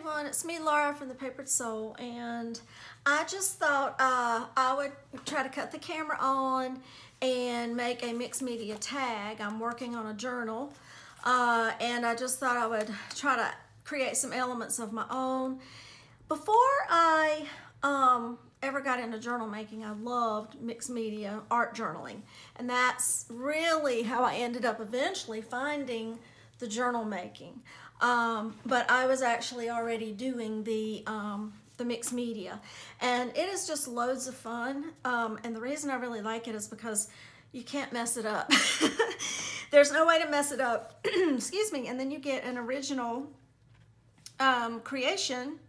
everyone, it's me Laura from the Papered Soul, and I just thought I would try to cut the camera on and make a mixed media tag. I'm working on a journal, and I just thought I would try to create some elements of my own. Before I ever got into journal making, I loved mixed media art journaling, and that's really how I ended up eventually finding the journal making. But I was actually already doing the mixed media, and it is just loads of fun. And the reason I really like it is because you can't mess it up. There's no way to mess it up. Excuse me. And then you get an original creation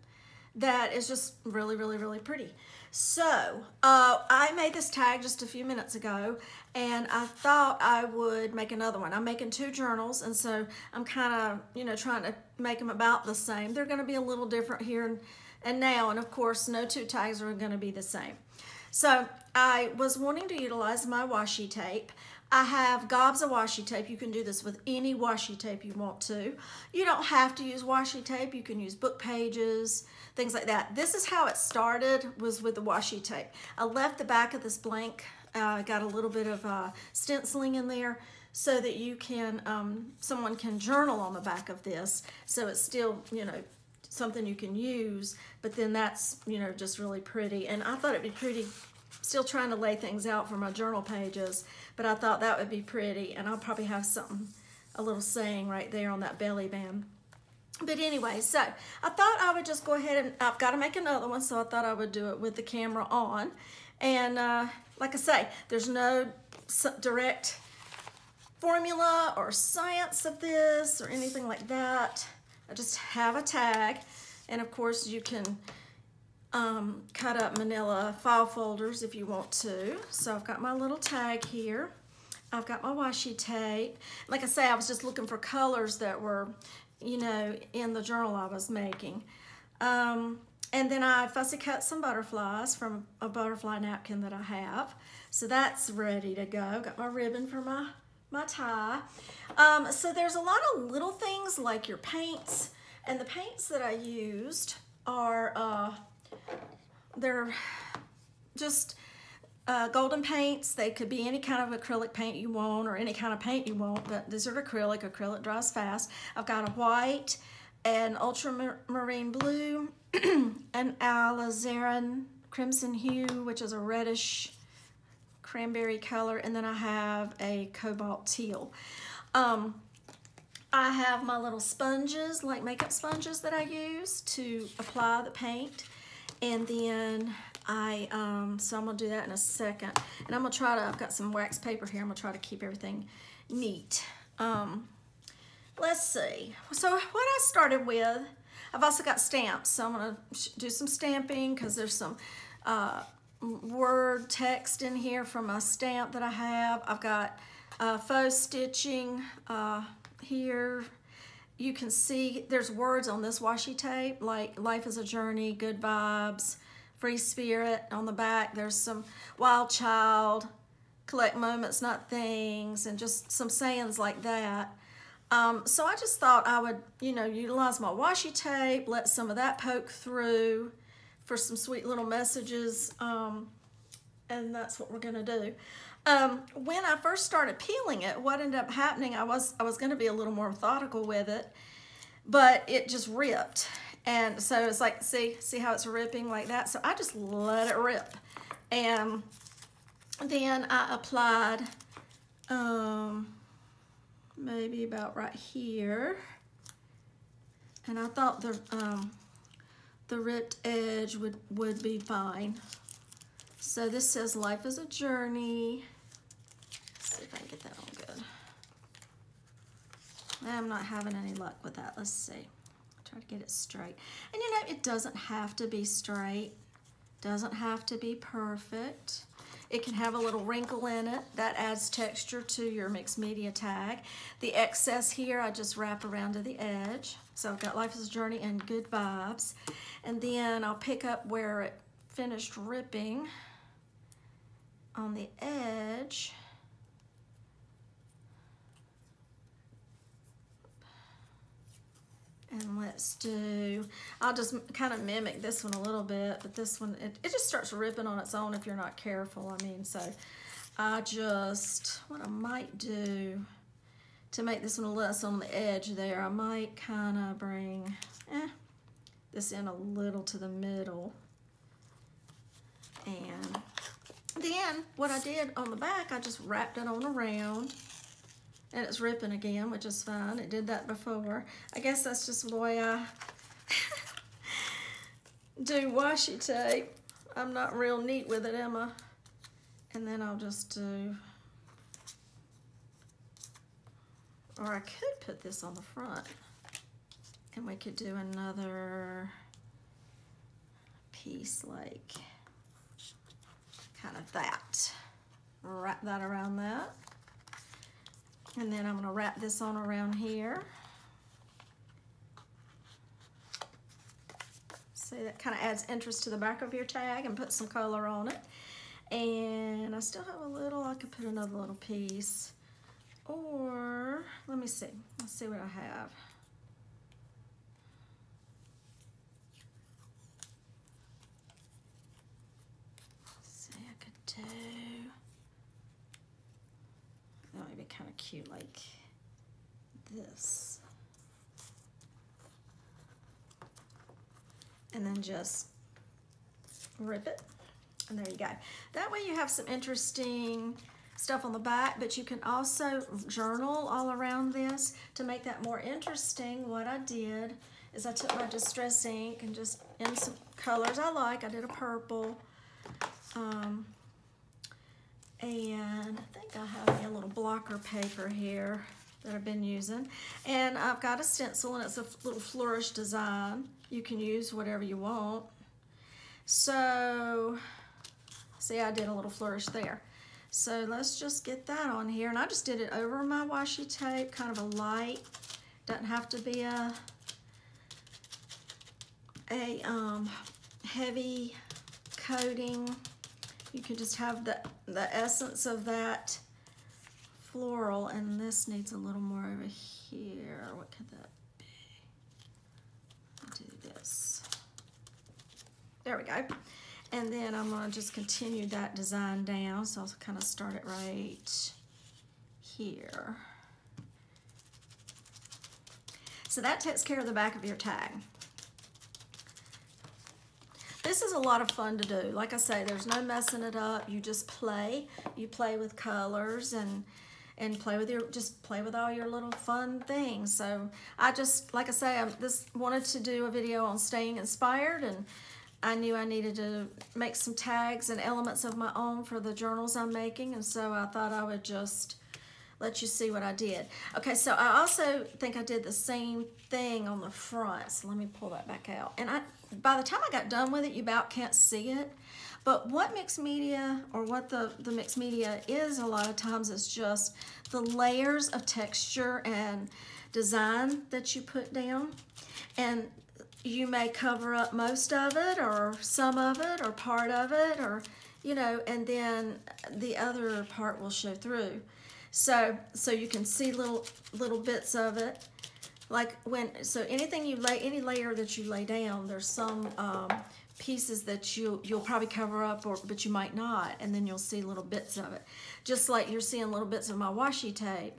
that is just really, really, really pretty. So I made this tag just a few minutes ago, and I thought I would make another one. I'm making two journals, and so I'm kind of, trying to make them about the same. They're going to be a little different here and now, and of course, no two tags are going to be the same. So I was wanting to utilize my washi tape. I have gobs of washi tape. You can do this with any washi tape you want to. You don't have to use washi tape. You can use book pages, things like that. This is how it started, was with the washi tape. I left the back of this blank. Got a little bit of stenciling in there so that you can, someone can journal on the back of this. So it's still, something you can use, but then that's, just really pretty. And I thought it'd be pretty. Still trying to lay things out for my journal pages, but I thought that would be pretty, and I'll probably have something, a little saying right there on that belly band. But anyway, so I thought I would just go ahead, and I've got to make another one, so I thought I would do it with the camera on. And like I say, there's no direct formula or science of this or anything like that. I just have a tag, and of course you can cut up manila file folders if you want to. So I've got my little tag here. I've got my washi tape. Like I say, I was just looking for colors that were, in the journal I was making. And then I fussy cut some butterflies from a butterfly napkin that I have. So that's ready to go. Got my ribbon for my tie. So there's a lot of little things like your paints. And the paints that I used are they're just golden paints. They could be any kind of acrylic paint you want, or any kind of paint you want, but these are acrylic. Acrylic dries fast. I've got a white, an ultramarine blue, an alizarin crimson hue, which is a reddish cranberry color, and then I have a cobalt teal. I have my little sponges, like makeup sponges that I use to apply the paint. And then so I'm gonna do that in a second. And I'm gonna try to, I've got some wax paper here. I'm gonna try to keep everything neat. Let's see. So what I started with, I've also got stamps. So I'm gonna do some stamping because there's some word text in here from a stamp that I have. I've got faux stitching here. You can see there's words on this washi tape, like life is a journey, good vibes, free spirit. On the back, there's some wild child, collect moments, not things, and just some sayings like that. So I just thought I would, utilize my washi tape, let some of that poke through for some sweet little messages, and that's what we're gonna do. When I first started peeling it, what ended up happening, I was going to be a little more methodical with it, but it just ripped. And so it's like, see how it's ripping like that? So I just let it rip. And then I applied maybe about right here. And I thought the ripped edge would be fine. So this says life is a journey. Let's see if I can get that all good. I'm not having any luck with that. Let's see. Try to get it straight. And it doesn't have to be straight. Doesn't have to be perfect. It can have a little wrinkle in it. That adds texture to your mixed media tag. The excess here, I just wrap around to the edge. So I've got life is a journey and good vibes. And then I'll pick up where it finished ripping on the edge. And let's let's do, I'll just kind of mimic this one a little bit, but this one, it just starts ripping on its own if you're not careful. I mean, so what I might do to make this one less on the edge there, I might kind of bring this in a little to the middle. And then what I did on the back, I just wrapped it on around, and it's ripping again, which is fine. It did that before. I guess that's just the way I do washi tape. I'm not real neat with it, am I? And then I'll just do, or I could put this on the front, and we could do another piece like kind of that. Wrap that around that. And then I'm going to wrap this on around here. See, that kind of adds interest to the back of your tag and put some color on it. And I still have a little, I could put another little piece. Or, let me see. Let's see what I have. That might be kind of cute, like this. And then just rip it, and there you go. That way you have some interesting stuff on the back, but you can also journal all around this to make that more interesting. What I did is I took my distress ink and just in some colors I like. I did a purple. And I think I have a little blocker paper here that I've been using. And I've got a stencil, and it's a little flourish design. You can use whatever you want. So, see, I did a little flourish there. So let's just get that on here. And I just did it over my washi tape, kind of a light. Doesn't have to be a heavy coating. You can just have the essence of that floral, and this needs a little more over here. What could that be? I'll do this. There we go. And then I'm going to just continue that design down, so I'll kind of start it right here. So that takes care of the back of your tag. This is a lot of fun to do. Like I say, there's no messing it up. You just play. You play with colors and play with just play with all your little fun things. So I just, like I say, I wanted to do a video on staying inspired, and I knew I needed to make some tags and elements of my own for the journals I'm making, and so I thought I would just let you see what I did. Okay, so I also think I did the same thing on the front. So let me pull that back out. And by the time I got done with it, you about can't see it. But what mixed media, or what the mixed media is a lot of times, is just the layers of texture and design that you put down. And you may cover up most of it, or some of it, or part of it, or, you know, and then the other part will show through. So you can see little bits of it. Like so anything you lay, any layer that you lay down, there's some pieces that you'll probably cover up, but you might not, and then you'll see little bits of it. Just like you're seeing little bits of my washi tape,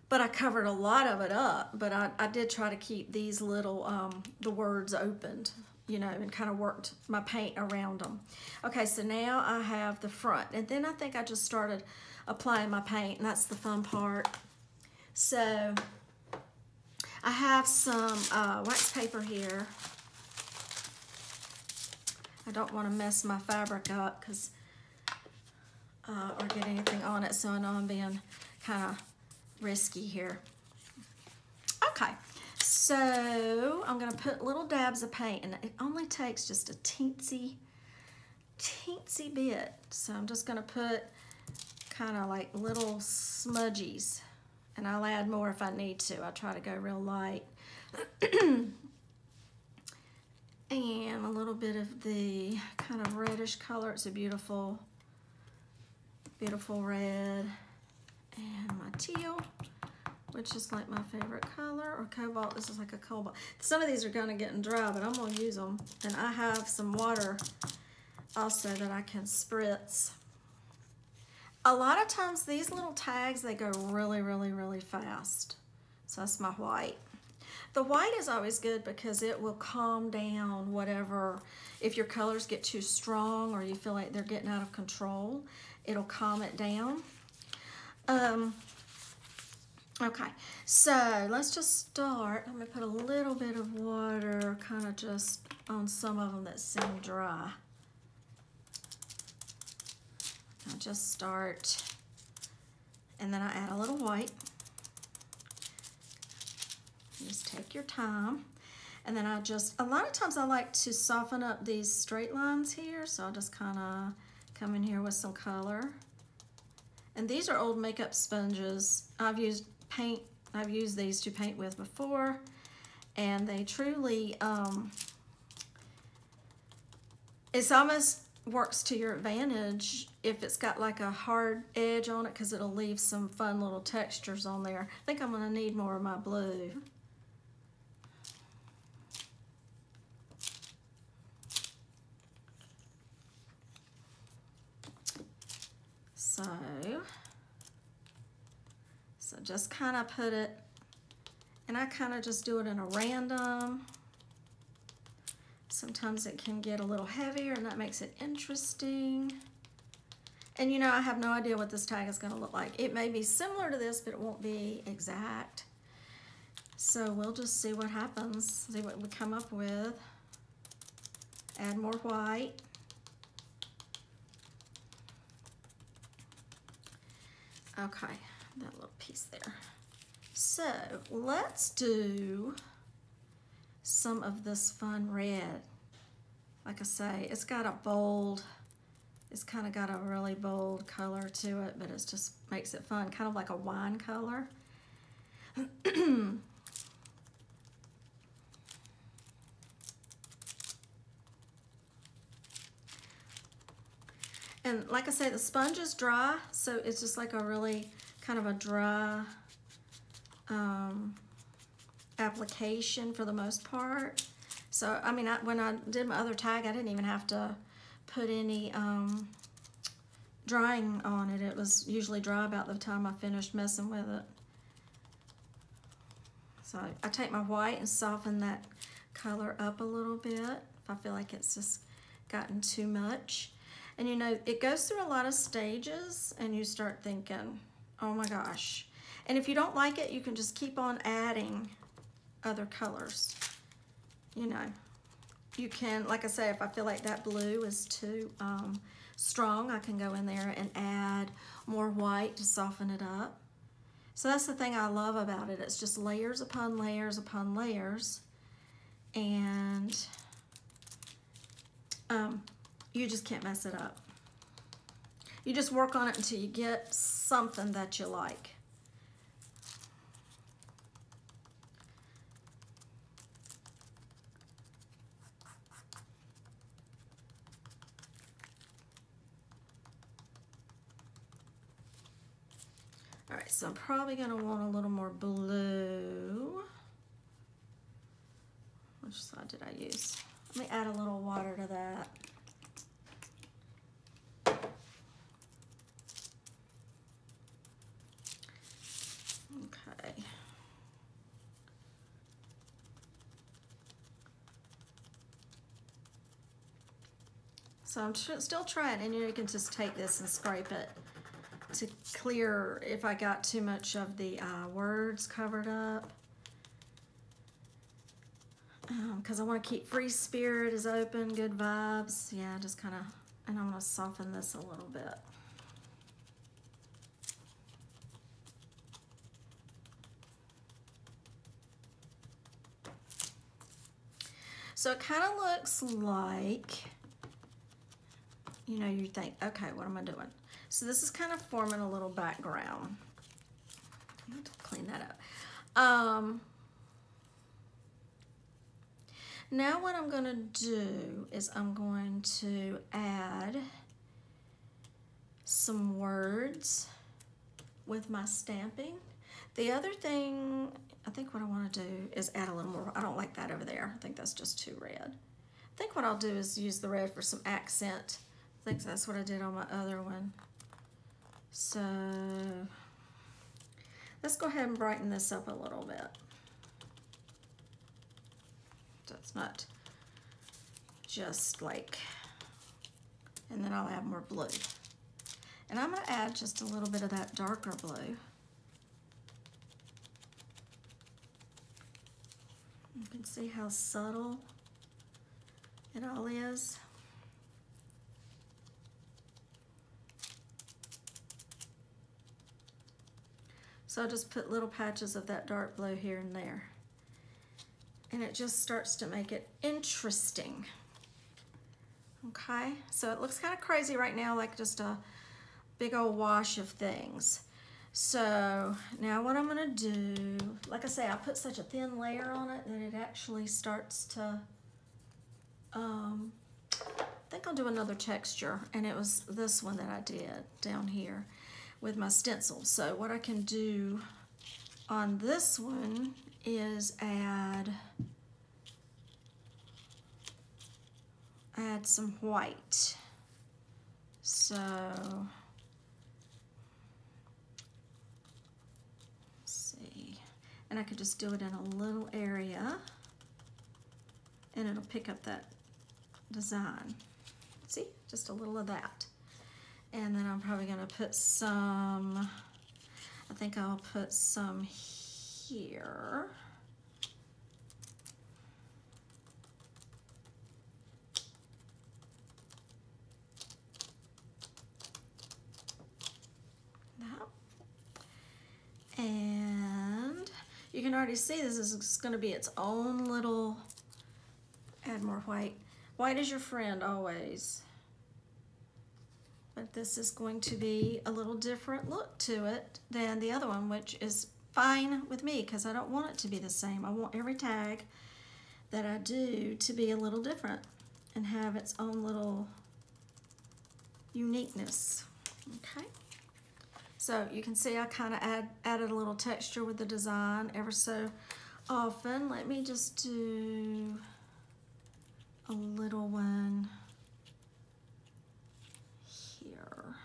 but I covered a lot of it up. But I did try to keep these little the words opened, you know, and kind of worked my paint around them. Okay, so now I have the front, and then I think I just started applying my paint, and that's the fun part. So I have some wax paper here. I don't want to mess my fabric up or get anything on it, so I know I'm being kind of risky here. Okay, so I'm going to put little dabs of paint, and it only takes just a teensy bit. So I'm just going to put kind of like little smudgies, and I'll add more if I need to. I try to go real light. And a little bit of the kind of reddish color. It's a beautiful, beautiful red. And my teal, which is like my favorite color, or cobalt. This is like a cobalt. Some of these are gonna get dry, but I'm gonna use them. And I have some water also that I can spritz. A lot of times these little tags, they go really, really, really fast. So that's my white. The white is always good because it will calm down whatever, if your colors get too strong or you feel like they're getting out of control, it'll calm it down. Okay, so let's just start. I'm gonna put a little bit of water kind of just on some of them that seem dry. I'll just start, and then I add a little white. Just take your time. And then I just, a lot of times I like to soften up these straight lines here. So I'll just kind of come in here with some color. And these are old makeup sponges. I've used these to paint with before. And they truly, it's almost works to your advantage if it's got like a hard edge on it, because it'll leave some fun little textures on there. I think I'm gonna need more of my blue. So just kind of put it, and I kind of just do it in a random. Sometimes it can get a little heavier, and that makes it interesting. And you know, I have no idea what this tag is going to look like. It may be similar to this, but it won't be exact. So we'll just see what happens, see what we come up with. Add more white. Okay, that little piece there. So let's do some of this fun red. Like I say, it's got a bold, it's kind of got a really bold color to it, but it just makes it fun, kind of like a wine color. And like I say, the sponge is dry, so it's just like a really kind of a dry application for the most part. So, I mean, when I did my other tag, I didn't even have to put any drying on it. It was usually dry about the time I finished messing with it. So I take my white and soften that color up a little bit if I feel like it's just gotten too much. And you know, it goes through a lot of stages, and you start thinking, oh my gosh. And if you don't like it, you can just keep on adding other colors. You know, you can, like I say, if I feel like that blue is too strong, I can go in there and add more white to soften it up. So that's the thing I love about it. It's just layers upon layers upon layers. And you just can't mess it up. You just work on it until you get something that you like. All right, so I'm probably going to want a little more blue. Which side did I use? Let me add a little water to that. Okay. So I'm still trying, and you can just take this and scrape it to clear if I got too much of the words covered up. Because I want to keep free spirit is open, good vibes. Yeah, just kind of, and I'm going to soften this a little bit. So it kind of looks like, you know, you think, okay, what am I doing? So this is kind of forming a little background. I have to clean that up. Now what I'm going to do is I'm going to add some words with my stamping. The other thing, I think what I want to do is add a little more. I don't like that over there. I think that's just too red. I think what I'll do is use the red for some accent. I think that's what I did on my other one. So let's go ahead and brighten this up a little bit. So it's not just like, and then I'll add more blue. And I'm going to add just a little bit of that darker blue. You can see how subtle it all is. So I'll just put little patches of that dark blue here and there. And it just starts to make it interesting. Okay, so it looks kind of crazy right now, like just a big old wash of things. So now what I'm gonna do, like I say, I put such a thin layer on it that it actually starts to, I think I'll do another texture, and it was this one that I did down here with my stencil. So what I can do on this one is add some white. So and I could just do it in a little area and it'll pick up that design. See, just a little of that. And then I'm probably gonna put some, I think I'll put some here. And you can already see this is going to be its own little, add more white. White is your friend always. But this is going to be a little different look to it than the other one, which is fine with me because I don't want it to be the same. I want every tag that I do to be a little different and have its own little uniqueness. Okay. So you can see I kind of added a little texture with the design ever so often. Let me just do a little one here.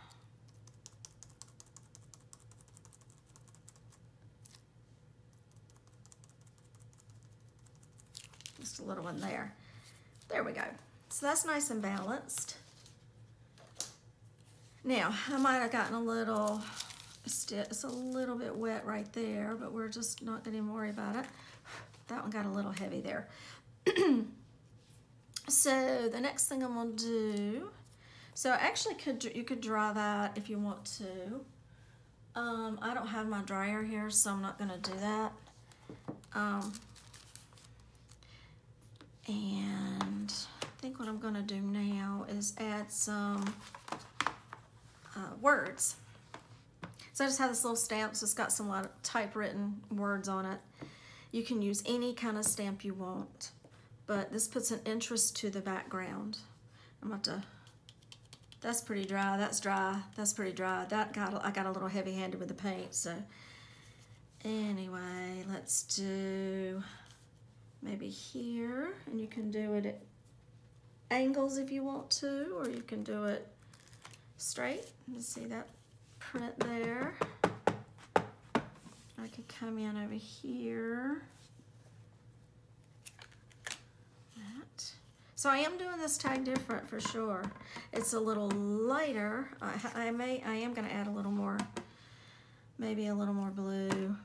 Just a little one there. There we go. So that's nice and balanced. Now, I might have gotten a little, it's a little bit wet right there, but we're just not going to worry about it. That one got a little heavy there. So the next thing I'm going to do, so actually you could dry that if you want to. I don't have my dryer here, so I'm not going to do that. And I think what I'm going to do now is add some words. So I just have this little stamp, so it's got some typewritten words on it. You can use any kind of stamp you want, but this puts an interest to the background. I'm about to, that's pretty dry, that's dry, that's pretty dry. I got a little heavy-handed with the paint, so anyway, let's do maybe here, and you can do it at angles if you want to, or you can do it straight. You see that print there. I could come in over here. That. So I am doing this tag different for sure. It's a little lighter. I am going to add a little more, maybe a little more blue.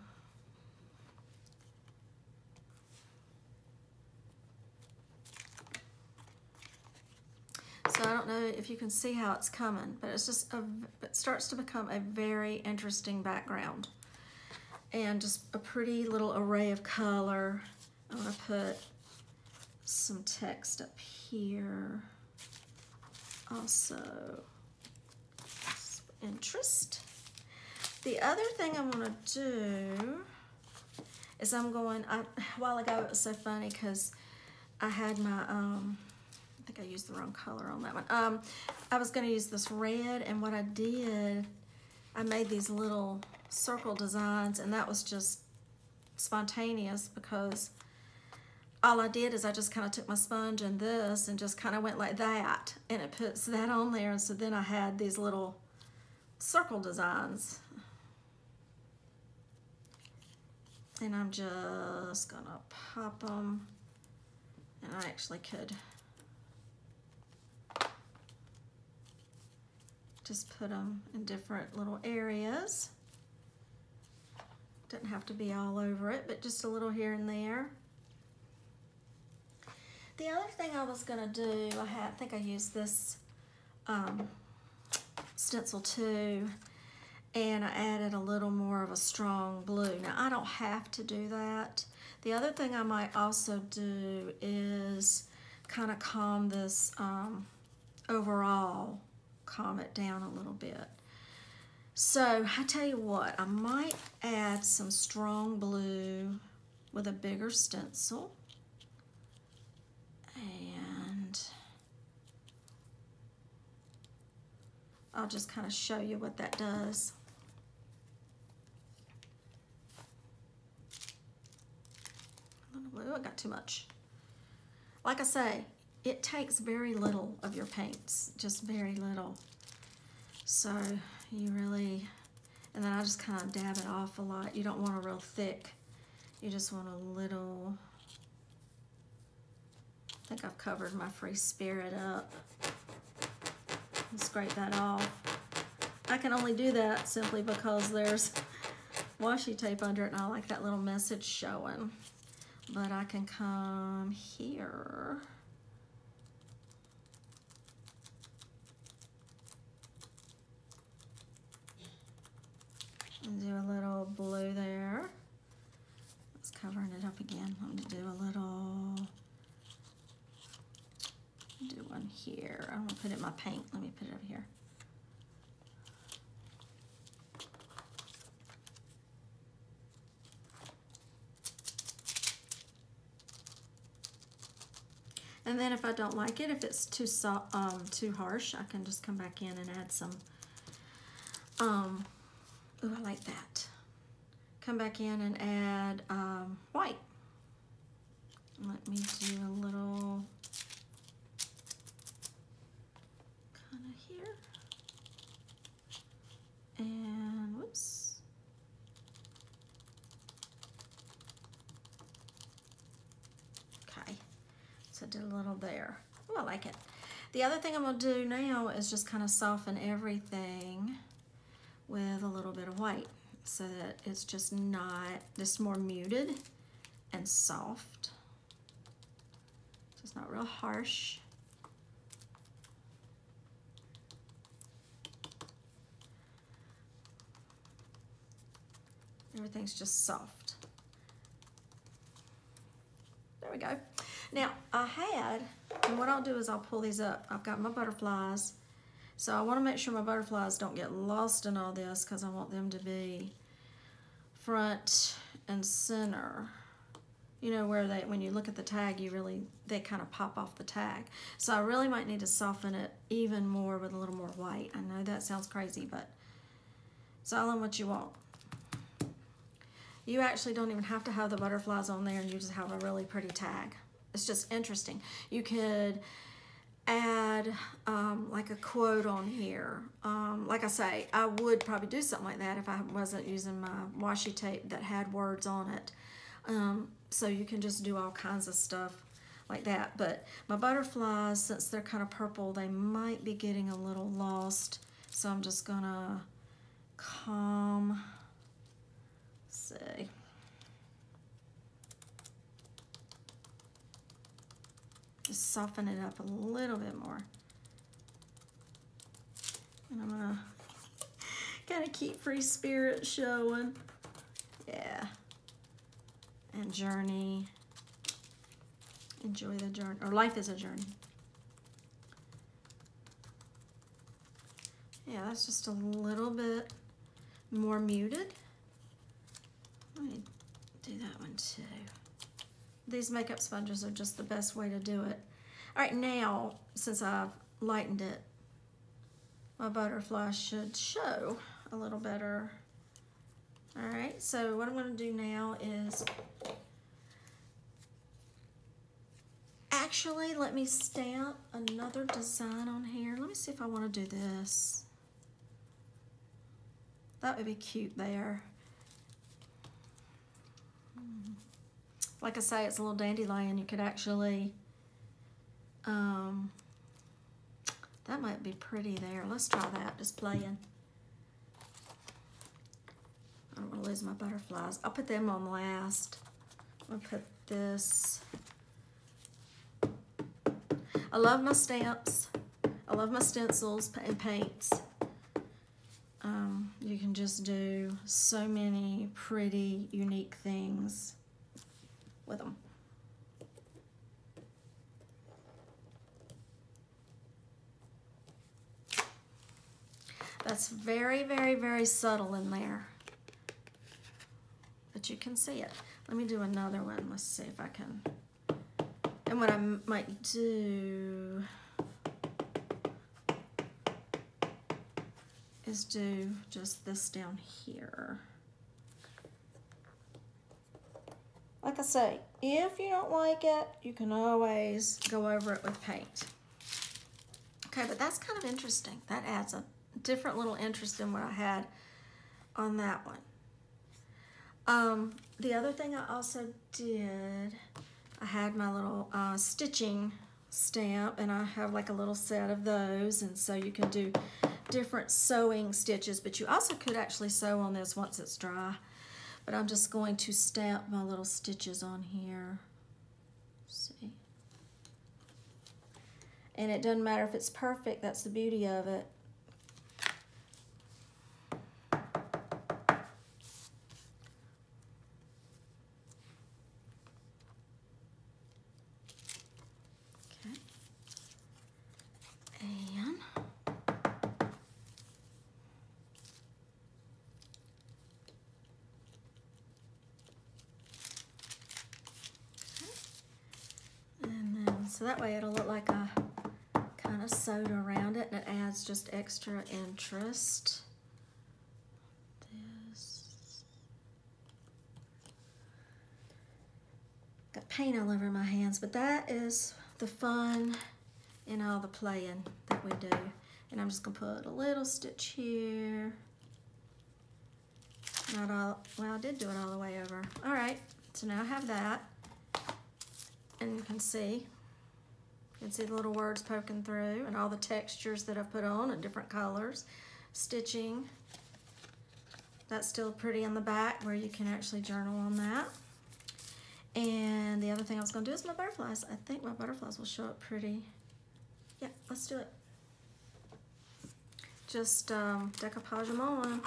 So I don't know if you can see how it's coming, but it's just it starts to become a very interesting background and just a pretty little array of color. I'm going to put some text up here. Also, interest. The other thing I'm going to do is a while ago it was so funny because I had my, I think I used the wrong color on that one. I was going to use this red, and what I did, I made these little circle designs, and that was just spontaneous because all I did is I just kind of took my sponge and this and just kind of went like that, and it puts that on there. And so then I had these little circle designs, and I'm just gonna pop them, and I actually could just put them in different little areas. Doesn't have to be all over it, but just a little here and there. The other thing I was gonna do, I think I used this stencil too, and I added a little more of a strong blue. Now I don't have to do that. The other thing I might also do is kind of calm this overall, calm it down a little bit. So I tell you what, I might add some strong blue with a bigger stencil. And I'll just kind of show you what that does. A little blue, I got too much. Like I say, it takes very little of your paints, just very little. So you really, and then I just kind of dab it off a lot. You don't want a real thick, you just want a little. I think I've covered my free spirit up. Scrape that off. I can only do that simply because there's washi tape under it and I like that little message showing. But I can come here and do a little blue there. It's covering it up again. I'm going to do a little, do one here. I'm going to put it in my paint. Let me put it over here. And then if I don't like it, if it's too harsh, I can just come back in and add some, ooh, I like that. Come back in and add white. Let me do a little kind of here. And whoops. Okay, so I did a little there. Oh, I like it. The other thing I'm gonna do now is just kind of soften everything with a little bit of white so that it's just more muted and soft. Just not real harsh. Everything's just soft. There we go. Now and what I'll do is I'll pull these up. I've got my butterflies. So I want to make sure my butterflies don't get lost in all this because I want them to be front and center. You know where when you look at the tag, they kind of pop off the tag. So I really might need to soften it even more with a little more white. I know that sounds crazy, but it's all in what you want. You actually don't even have to have the butterflies on there, and you just have a really pretty tag. It's just interesting. You could add like a quote on here. Like I say, I would probably do something like that if I wasn't using my washi tape that had words on it. So you can just do all kinds of stuff like that. But my butterflies, since they're kind of purple, they might be getting a little lost. So I'm just gonna see. Just soften it up a little bit more. And I'm gonna kind of keep free spirit showing. Yeah. And journey. Enjoy the journey, or life is a journey. Yeah, that's just a little bit more muted. Let me do that one too. These makeup sponges are just the best way to do it. All right, now, since I've lightened it, my butterfly should show a little better. All right, so what I'm going to do now is actually let me stamp another design on here. Let me see if I want to do this. That would be cute there. Like I say, it's a little dandelion. You could actually, that might be pretty there. Let's try that, just playing. I don't want to lose my butterflies. I'll put them on last. I'll put this. I love my stamps. I love my stencils and paints. You can just do so many pretty, unique things with them. That's very, very, very subtle in there, but you can see it. Let me do another one. Let's see if I can. And what I might do is do just this down here. Like I say, if you don't like it, you can always go over it with paint. Okay, but that's kind of interesting. That adds a different little interest in what I had on that one. The other thing I also did, I had my little stitching stamp, and I have like a little set of those, and so you can do different sewing stitches, but you also could actually sew on this once it's dry. But I'm just going to stamp my little stitches on here. See? And it doesn't matter if it's perfect, that's the beauty of it. Okay. And so that way it'll look like I kind of sewed around it, and it adds just extra interest. This. Got paint all over my hands, but that is the fun in all the playing that we do. And I'm just gonna put a little stitch here. Not all, well, I did do it all the way over. All right, so now I have that. And you can see the little words poking through, and all the textures that I've put on in different colors. Stitching. That's still pretty on the back where you can actually journal on that. And the other thing I was going to do is my butterflies. I think my butterflies will show up pretty. Yeah, let's do it. Just decoupage them on.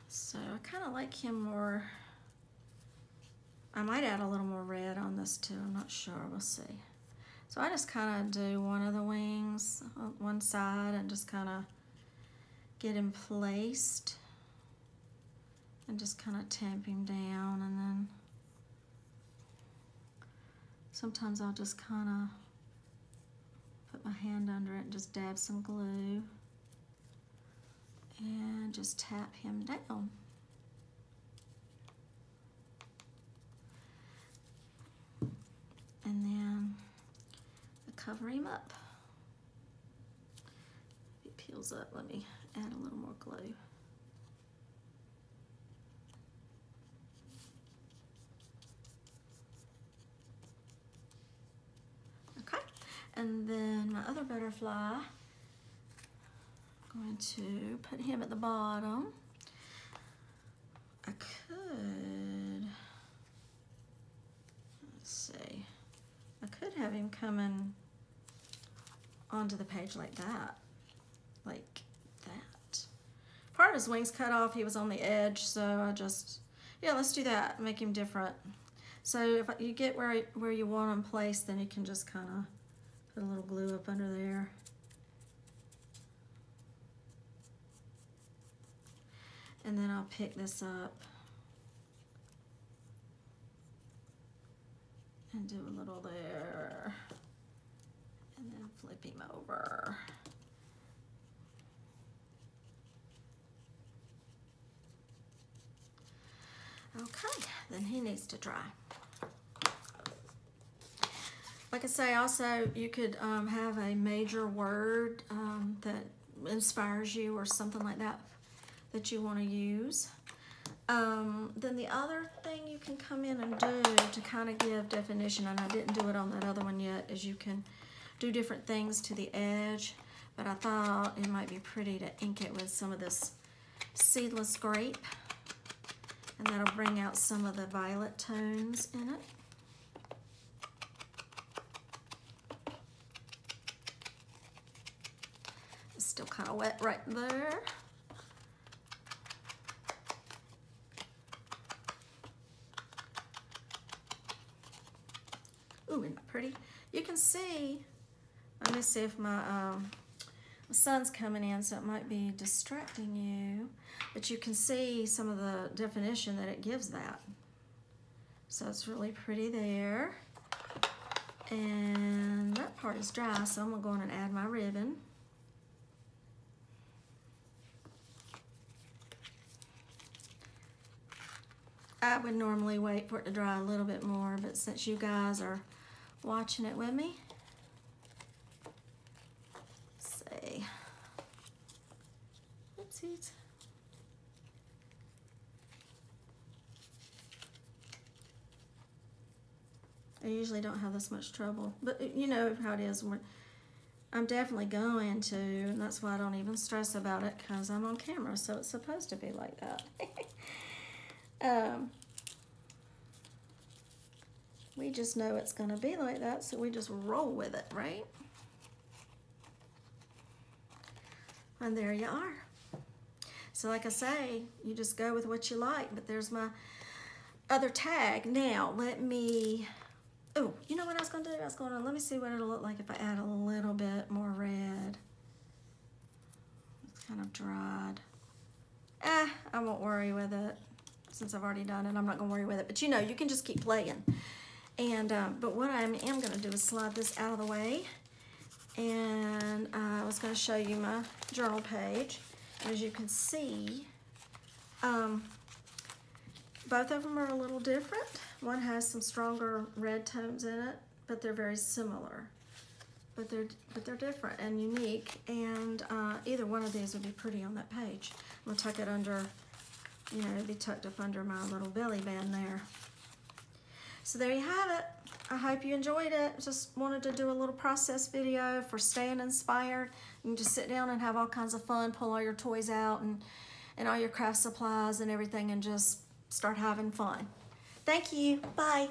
So I kind of like him more. I might add a little more red on this too. I'm not sure. We'll see. So I just kind of do one of the wings on one side and just kind of get him placed and just kind of tamp him down, and then sometimes I'll just kind of put my hand under it and just dab some glue and just tap him down. And then cover him up. If it peels up, let me add a little more glue. Okay, and then my other butterfly, I'm going to put him at the bottom. I could, let's see, I could have him coming onto the page like that, like that. Part of his wings cut off, he was on the edge, so I just, yeah, let's do that, make him different. So if you get where you want him placed, then you can just kind of put a little glue up under there. And then I'll pick this up and do a little there. flip him over. Okay, then he needs to dry. Like I say, also you could have a major word that inspires you or something like that that you want to use. Then the other thing you can come in and do to kind of give definition, and I didn't do it on that other one yet, is you can do different things to the edge, but I thought it might be pretty to ink it with some of this seedless grape, and that'll bring out some of the violet tones in it. It's still kind of wet right there. Ooh, isn't that pretty? You can see, let me see if my sun's coming in, so it might be distracting you, but you can see some of the definition that it gives that. So it's really pretty there. And that part is dry, so I'm gonna go in and add my ribbon. I would normally wait for it to dry a little bit more, but since you guys are watching it with me, let's see. Oopsies. I usually don't have this much trouble, but you know how it is. I'm definitely going to, and that's why I don't even stress about it, because I'm on camera, so it's supposed to be like that. We just know it's going to be like that, so we just roll with it, right? And there you are. So like I say, you just go with what you like, but there's my other tag. Now, let me, oh, you know what I was going to do? I was going to, let me see what it'll look like if I add a little bit more red. It's kind of dried. I won't worry with it. Since I've already done it, I'm not going to worry with it. But you know, you can just keep playing. And but what I am going to do is slide this out of the way. And I was going to show you my journal page. As you can see, both of them are a little different. One has some stronger red tones in it, but they're very similar. But they're different and unique. And either one of these would be pretty on that page. I'm going to tuck it under. You know, it'll be tucked up under my little belly band there. So there you have it. I hope you enjoyed it. Just wanted to do a little process video for staying inspired. You can just sit down and have all kinds of fun, pull all your toys out and all your craft supplies and everything, and just start having fun. Thank you. Bye.